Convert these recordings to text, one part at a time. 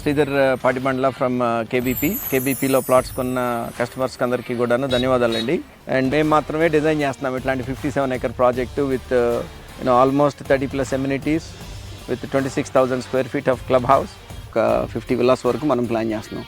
Sridhar Patibandla from కేబీపీలో plots కొన్న కస్టమర్స్కి అందరికీ కూడాను ధన్యవాదాలండి. అండ్ మేము మాత్రమే డిజైన్ చేస్తున్నాం ఇట్లాంటి 57 acre project with almost 30+ amenities with 26,000 square feet of club house, ఒక 50 villas వరకు మనం ప్లాన్ చేస్తున్నాం.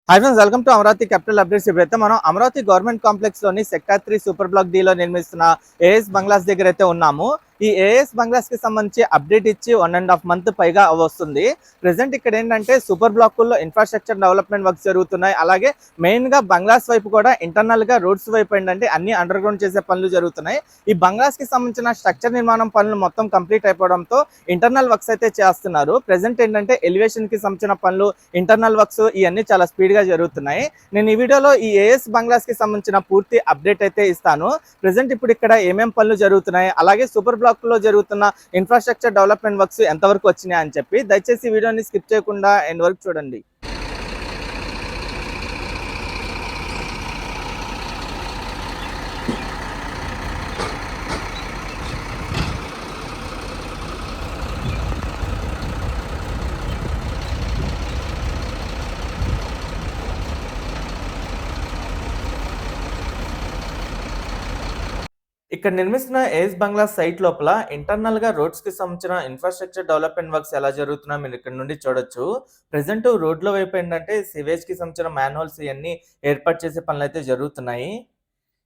Hi friends, welcome to Amaravati capital updates. ఇప్పుడైతే మనం అమరావతి గవర్నమెంట్ కాంప్లెక్స్ లోని సెక్టార్ 3 సూపర్ బ్లాక్ డి లో నిర్మిస్తున్న ఏఎస్ బంగ్లాస్ దగ్గర అయితే ఉన్నాము. ఈ ఏఎస్ బంగ్లాస్ కి సంబంధించి అప్డేట్ ఇచ్చి 1.5 month పైగా వస్తుంది. ప్రెసెంట్ ఇక్కడ ఏంటంటే సూపర్ బ్లాకుల్లో ఇన్ఫ్రాస్ట్రక్చర్ డెవలప్మెంట్ వర్క్స్ జరుగుతున్నాయి. అలాగే మెయిన్ గా బంగ్లాస్ వైపు కూడా ఇంటర్నల్ గా రోడ్స్ వైపు ఏంటంటే అన్ని అండర్ గ్రౌండ్ చేసే పనులు జరుగుతున్నాయి. ఈ బంగ్లాస్ కి సంబంధించిన స్ట్రక్చర్ నిర్మాణం పనులు మొత్తం కంప్లీట్ అయిపోవడంతో ఇంటర్నల్ వర్క్స్ అయితే చేస్తున్నారు. ప్రెసెంట్ ఏంటంటే ఎలివేషన్ కి సంబంధించిన పనులు, ఇంటర్నల్ వర్క్స్ ఇవన్నీ చాలా స్పీడ్ గా జరుగుతున్నాయి. నేను ఈ వీడియోలో ఈ ఏఎస్ బంగ్లాస్ కి సంబంధించిన పూర్తి అప్డేట్ అయితే ఇస్తాను. ప్రెసెంట్ ఇప్పుడు ఇక్కడ ఏమేం పనులు జరుగుతున్నాయి, అలాగే సూపర్ బ్లాక్ లో జరుగుతున్న ఇన్ఫ్రాస్ట్రక్చర్ డెవలప్మెంట్ వర్క్స్ ఎంతవరకు వచ్చినాయి అని చెప్పి దయచేసి వీడియోని స్కిప్ చేయకుండా ఎండ్ వరకు చూడండి. ఇక్కడ నిర్మిస్తున్న ఏఎస్ బంగ్లా సైట్ లోపల ఇంటర్నల్ గా రోడ్స్ కి సంబంధించిన ఇన్ఫ్రాస్ట్రక్చర్ డెవలప్మెంట్ వర్క్స్ ఎలా జరుగుతున్నా మీరు ఇక్కడ నుండి చూడొచ్చు. ప్రెసెంట్ రోడ్ల వైపు ఏంటంటే సివేజ్ కి సంబంధించిన మ్యాన్హోల్స్ ఇవన్నీ ఏర్పాటు చేసే పనులు అయితే జరుగుతున్నాయి.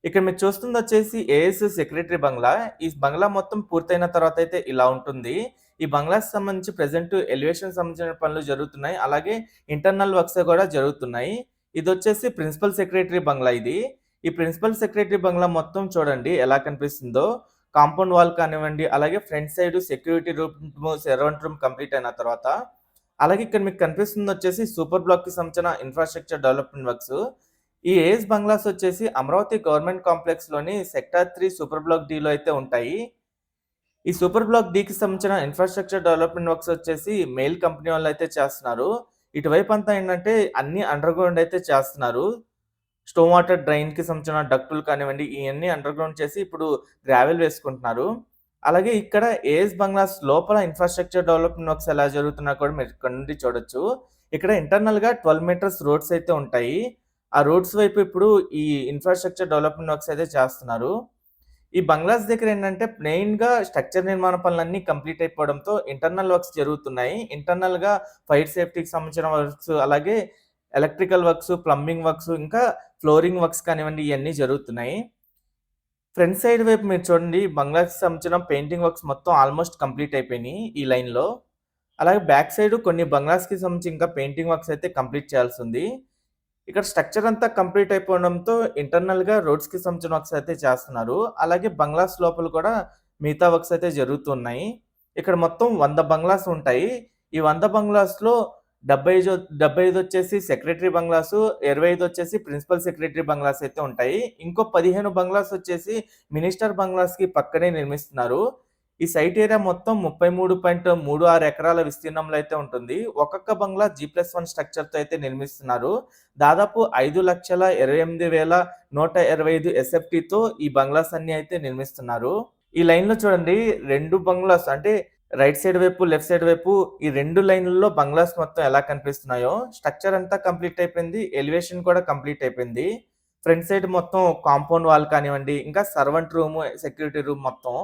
ఇక్కడ మీరు చూస్తుంది వచ్చేసి ఏఎస్ సెక్రటరీ బంగ్లా. ఈ బంగ్లా మొత్తం పూర్తయిన తర్వాత అయితే ఇలా ఉంటుంది. ఈ బంగ్లాకి సంబంధించి ప్రెసెంట్ ఎలివేషన్ సంబంధించిన పనులు జరుగుతున్నాయి, అలాగే ఇంటర్నల్ వర్క్స్ కూడా జరుగుతున్నాయి. ఇది వచ్చేసి ప్రిన్సిపల్ సెక్రటరీ బంగ్లా. ఈ ప్రిన్సిపల్ సెక్రటరీ బంగ్లా మొత్తం చూడండి ఎలా కనిపిస్తుందో. కాంపౌండ్ వాల్ కానివ్వండి, అలాగే front side security room, surround room complete అయిన తర్వాత, అలాగే ఇక్కడ మీకు కనిపిస్తుంది వచ్చేసి సూపర్ బ్లాక్ కి సంబంధించిన ఇన్ఫ్రాస్ట్రక్చర్ డెవలప్మెంట్ వర్క్స్. ఈ ఏఎస్ బంగ్లాస్ వచ్చేసి అమరావతి గవర్నమెంట్ కాంప్లెక్స్ లోని సెక్టార్ 3 సూపర్ బ్లాక్ డి లో అయితే ఉంటాయి. ఈ సూపర్ బ్లాక్ డి కి సంబంధించిన ఇన్ఫ్రాస్ట్రక్చర్ డెవలప్మెంట్ వర్క్స్ వచ్చేసి మెయిల్ కంపెనీ వాళ్ళు అయితే చేస్తున్నారు. ఇటువైపు అంతా ఏంటంటే అన్ని అండర్ గ్రౌండ్ అయితే చేస్తున్నారు. స్టోమ్ వాటర్ డ్రైన్ కి సంబంధించిన డక్టులు కానివ్వండి, ఇవన్నీ అండర్ గ్రౌండ్ చేసి ఇప్పుడు గ్రావెల్ వేసుకుంటున్నారు. అలాగే ఇక్కడ ఏఎస్ బంగ్లాస్ లోపల ఇన్ఫ్రాస్ట్రక్చర్ డెవలప్మెంట్ వర్క్స్ ఎలా జరుగుతున్నా కూడా మీరు ఇక్కడ నుండి చూడొచ్చు. ఇక్కడ ఇంటర్నల్ గా 12 meters రోడ్స్ అయితే ఉంటాయి. ఆ రోడ్స్ వైపు ఇప్పుడు ఈ ఇన్ఫ్రాస్ట్రక్చర్ డెవలప్మెంట్ వర్క్స్ అయితే చేస్తున్నారు. ఈ బంగ్లాస్ దగ్గర ఏంటంటే మెయిన్ గా స్ట్రక్చర్ నిర్మాణ పనులన్నీ కంప్లీట్ అయిపోవడంతో ఇంటర్నల్ వర్క్స్ జరుగుతున్నాయి. ఇంటర్నల్ గా ఫైర్ సేఫ్టీకి సంబంధించిన వర్క్స్, అలాగే ఎలక్ట్రికల్ వర్క్స్, ప్లంబింగ్ వర్క్స్, ఇంకా ఫ్లోరింగ్ వర్క్స్ కానివ్వండి, ఇవన్నీ జరుగుతున్నాయి. ఫ్రంట్ సైడ్ వైపు మీరు చూడండి, బంగ్లాకి సంబంధించిన పెయింటింగ్ వర్క్స్ మొత్తం ఆల్మోస్ట్ కంప్లీట్ అయిపోయినాయి ఈ లైన్లో. అలాగే బ్యాక్ సైడ్ కొన్ని బంగ్లాస్కి సంబంధించి ఇంకా పెయింటింగ్ వర్క్స్ అయితే కంప్లీట్ చేయాల్సి ఉంది. ఇక్కడ స్ట్రక్చర్ అంతా కంప్లీట్ అయిపోవడంతో ఇంటర్నల్గా రోడ్స్కి సంబంధించిన వర్క్స్ అయితే చేస్తున్నారు. అలాగే బంగ్లాస్ లోపల కూడా మిగతా వర్క్స్ అయితే జరుగుతున్నాయి. ఇక్కడ మొత్తం 100 బంగ్లాస్ ఉంటాయి. ఈ 100 బంగ్లాస్లో 75 వచ్చేసి సెక్రటరీ బంగ్లాసు, 25 వచ్చేసి ప్రిన్సిపల్ సెక్రటరీ బంగ్లాస్ అయితే ఉంటాయి. ఇంకో 15 బంగ్లాస్ వచ్చేసి మినిస్టర్ బంగ్లాస్ కి పక్కనే నిర్మిస్తున్నారు. ఈ సైట్ ఏరియా మొత్తం 33.36 ఎకరాల విస్తీర్ణంలో అయితే ఉంటుంది. ఒక్కొక్క బంగ్లా G+1 స్ట్రక్చర్ తో అయితే నిర్మిస్తున్నారు. దాదాపు 5,28,125 SFT తో ఈ బంగ్లాస్ అన్ని అయితే నిర్మిస్తున్నారు. ఈ లైన్ లో చూడండి, 2 బంగ్లాస్ అంటే రైట్ సైడ్ వైపు, లెఫ్ట్ సైడ్ వైపు, ఈ 2 లైన్లలో బంగ్లాస్ మొత్తం ఎలా కనిపిస్తున్నాయో. స్ట్రక్చర్ అంతా కంప్లీట్ అయిపోయింది, ఎలివేషన్ కూడా కంప్లీట్ అయిపోయింది. ఫ్రంట్ సైడ్ మొత్తం కాంపౌండ్ వాల్ కానివ్వండి, ఇంకా సర్వెంట్ రూమ్, సెక్యూరిటీ రూమ్ మొత్తం.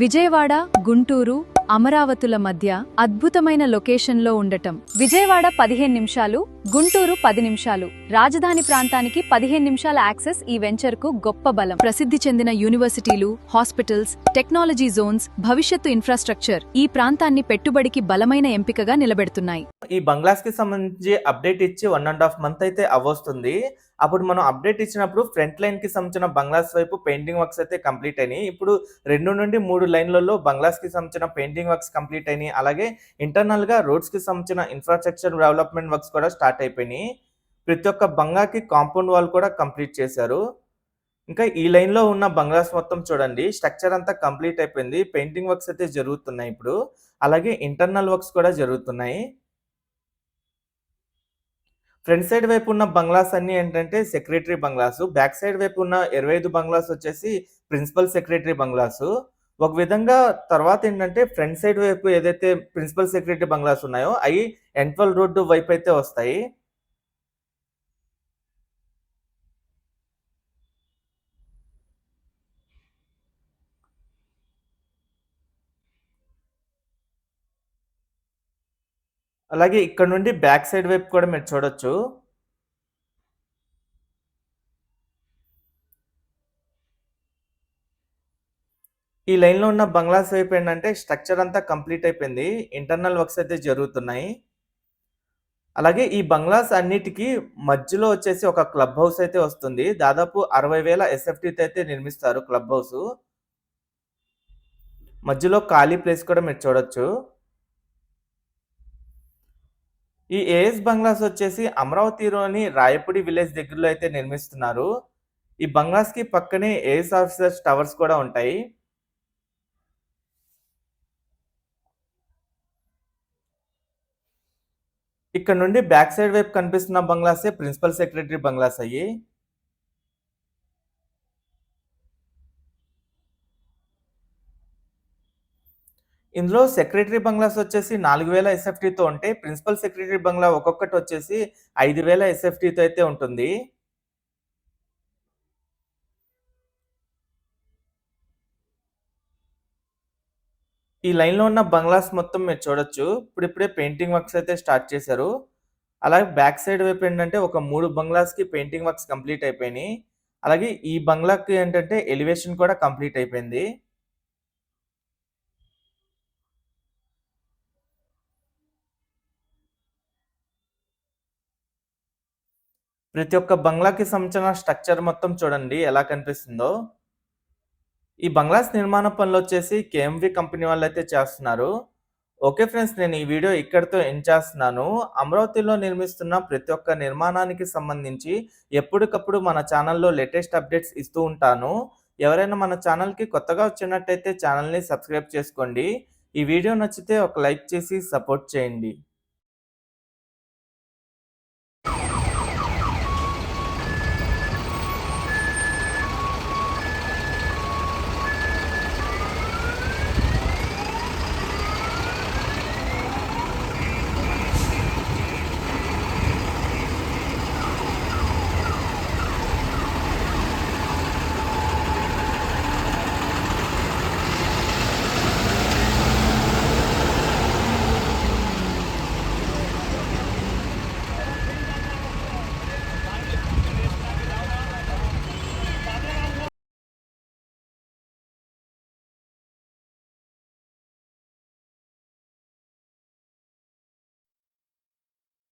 విజయవాడ, గుంటూరు, అమరావతుల మధ్య అద్భుతమైన లొకేషన్లో ఉండటం. విజయవాడ 15 నిమిషాలు, గుంటూరు 10 నిమిషాలు. రాజధాని ప్రాంతానికి 15 నిమిషాల యాక్సెస్ ఈ వెంచర్కు గొప్ప బలం. ప్రసిద్ధి చెందిన యూనివర్సిటీలు, హాస్పిటల్స్, టెక్నాలజీ జోన్స్, భవిష్యత్తు ఇన్ఫ్రాస్ట్రక్చర్ ఈ ప్రాంతాన్ని పెట్టుబడికి బలమైన ఎంపికగా నిలబెడుతున్నాయి. ఈ బంగ్లాస్ కి సంబంధించి అప్డేట్ ఇచ్చి 1.5 month అయితే అవొస్తుంది. అప్పుడు మనం అప్డేట్ ఇచ్చినప్పుడు ఫ్రంట్ లైన్ కి సంబంధించిన బంగ్లాస్ వైపు పెయింటింగ్ వర్క్స్ అయితే కంప్లీట్ అయినాయి. ఇప్పుడు 2 నుండి 3 లైన్లలో బంగ్లాస్ కి సంబంధించిన పెయింటింగ్ వర్క్స్ కంప్లీట్ అయినాయి. అలాగే ఇంటర్నల్ గా రోడ్స్ కి సంబంధించిన ఇన్ఫ్రాస్ట్రక్చర్ డెవలప్మెంట్ వర్క్స్ కూడా స్టార్ట్ అయిపోయినాయి. ప్రతి ఒక్క బంగ్లాకి కాంపౌండ్ వాల్ కూడా కంప్లీట్ చేశారు. ఇంకా ఈ లైన్ లో ఉన్న బంగ్లాస్ మొత్తం చూడండి, స్ట్రక్చర్ అంతా కంప్లీట్ అయిపోయింది. పెయింటింగ్ వర్క్స్ అయితే జరుగుతున్నాయి ఇప్పుడు. అలాగే ఇంటర్నల్ వర్క్స్ కూడా జరుగుతున్నాయి. ఫ్రంట్ సైడ్ వైపు ఉన్న బంగ్లాస్ అన్ని ఏంటంటే సెక్రటరీ బంగ్లాసు, బ్యాక్ సైడ్ వైపు ఉన్న 25 బంగ్లాస్ వచ్చేసి ప్రిన్సిపల్ సెక్రటరీ బంగ్లాసు. ఒక విధంగా తర్వాతేంటంటే ఫ్రంట్ సైడ్ వైపు ఏదైతే ప్రిన్సిపల్ సెక్రటరీ బంగ్లాస్ ఉన్నాయో అయి ఎన్‌ట్వెల్ రోడ్ వైపయితే వస్తాయి. అలాగే ఇక్కడ నుండి బ్యాక్ సైడ్ వైపు కూడా మీరు చూడొచ్చు. ఈ లైన్‌లో ఉన్న బంగ్లాస్ వైపు ఏంటంటే స్ట్రక్చర్ అంతా కంప్లీట్ అయిపోయింది. ఇంటర్నల్ వర్క్స్ అయితే జరుగుతున్నాయి. అలాగే ఈ బంగ్లాస్ అన్నిటికి మధ్యలో వచ్చేసి ఒక క్లబ్ హౌస్ అయితే వస్తుంది. దాదాపు 60,000 ఎస్ఎఫ్‌టీతో అయితే నిర్మిస్తారు క్లబ్ హౌసు. మధ్యలో ఖాళీ ప్లేస్ కూడా మీరు చూడొచ్చు. ఈ ఏఎస్ బంగ్లాస్ వచ్చేసి అమరావతిలోని రాయపూడి విలేజ్ దగ్గరలో అయితే నిర్మిస్తున్నారు. ఈ బంగ్లాస్‌కి పక్కనే ఏఎస్ ఆఫీసర్స్ టవర్స్ కూడా ఉంటాయి. ఇక్కడ నుండి బ్యాక్ సైడ్ వైపు కనిపిస్తున్న బంగ్లాసే ప్రిన్సిపల్ సెక్రటరీ బంగ్లాస్ అయ్యి. ఇందులో సెక్రటరీ బంగ్లాస్ వచ్చేసి 4,000 ఎస్ఎఫ్‌టీతో ఉంటే, ప్రిన్సిపల్ సెక్రటరీ బంగ్లా ఒక్కొక్కటి వచ్చేసి 5,000 ఎస్ఎఫ్‌టీతో అయితే ఉంటుంది. ఈ లైన్‌లో ఉన్న బంగ్లాస్ మొత్తం మీరు చూడొచ్చు. ఇప్పుడిప్పుడే పెయింటింగ్ వర్క్స్ అయితే స్టార్ట్ చేశారు. అలాగే బ్యాక్ సైడ్ వైపు ఏంటంటే ఒక 3 బంగ్లాస్‌కి పెయింటింగ్ వర్క్స్ కంప్లీట్ అయిపోయినాయి. అలాగే ఈ బంగ్లాకి ఏంటంటే ఎలివేషన్ కూడా కంప్లీట్ అయిపోయింది. ప్రతి ఒక్క బంగ్లాకి సంబంధించిన స్ట్రక్చర్ మొత్తం చూడండి ఎలా కనిపిస్తుందో. ఈ బంగ్లాస్ నిర్మాణ పనులొచ్చేసి కేఎంవి కంపెనీ వాళ్ళైతే చేస్తున్నారు. ఓకే ఫ్రెండ్స్, నేను ఈ వీడియో ఇక్కడితో ఎండ్ చేస్తున్నాను. అమరావతిలో నిర్మిస్తున్న ప్రతి ఒక్క నిర్మాణానికి సంబంధించి ఎప్పటికప్పుడు మన ఛానల్‌లో లేటెస్ట్ అప్డేట్స్ ఇస్తూ ఉంటాను. ఎవరైనా మన ఛానల్‌కి కొత్తగా వచ్చినట్టయితే ఛానల్‌ని సబ్స్క్రైబ్ చేసుకోండి. ఈ వీడియో నచ్చితే ఒక లైక్ చేసి సపోర్ట్ చేయండి.